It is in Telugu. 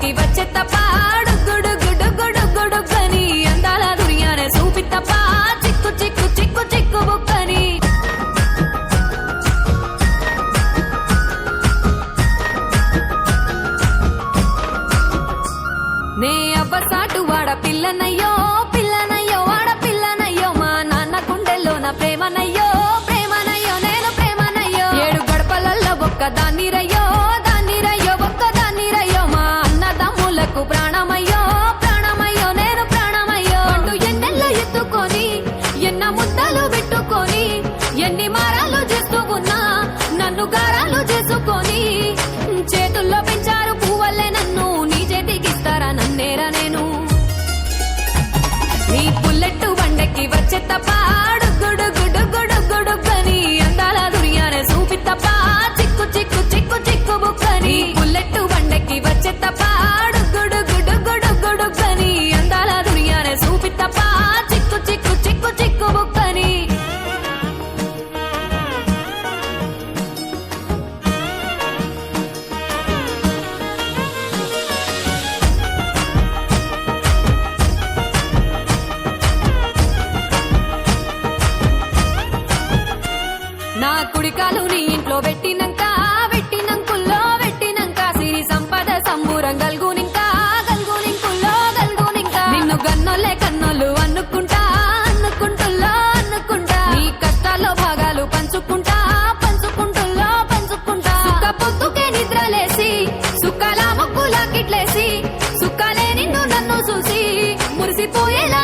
బండకి వచ్చే తప్ప గుడుగుడుగుడుగుడుగుడుగని అందాల దునియానే చూపి తప్ప చిక్కు చిక్కు చిక్కు చిక్కు బుక్కని నే అవ్వసాటు వాడ పిల్లనయ్యో పిల్లనయ్యో వాడ పిల్లనయ్యో మా నాన్న గుండెల్లో నా ప్రేమనయ్యో ప్రేమనయ్యో నేను ప్రేమనయ్యో 7 గడపలల్లో ఒక్కదాన్నిరయ్యో దాన్నిరయ్యో ఒక్కదాన్నిరయ్యో మా అన్నదమ్ములకు ప్రాణమయ్యో ప్రాణమయ్యో నేను ప్రాణమయ్యో అంటూ ఎన్నెల్లో ఎత్తుకొని ఎన్న ముద్దలు పెట్టుకొని ఎన్ని మారాలు చేస్తూ ఉన్నా నన్ను గారాలు చేసుకొని చేతుల్లో పెంచారు పువ్వల్లే నన్ను నీ చేతికిస్తారా నన్నేరా నేను నీ బుల్లెట్టు బండకి వచ్చే తప్ప గుడుగుడుగుడుగుడుగని అందాల దునియానే చూపి తప్ప చిక్కు చిక్కు చిక్కు చిక్కు బుక్కని బుల్లెట్టు బండకి వచ్చే తప్ప గుడుగుడుగుడుగుడుగని అందాల దునియానే చూపి తప్ప చిక్కు చిక్కు చిక్కు చిక్కు బుక్కని నా కుడికాలు నీ ఇంట్లో పెట్టినంకుల్లో పెట్టినంక సిరి సంపద సంబూరం గల్గునింకా నిన్ను గన్నోలే కన్నోలు అనుకుంటుల్లో నీ కష్టాల్లో భాగాలు పంచుకుంటా సుక్క పొద్దుకే నిద్రలేసి సుక్కల ముక్కులా కిట్లేసి సుక్కలే నిన్ను నన్ను చూసి మురిసిపోయేలా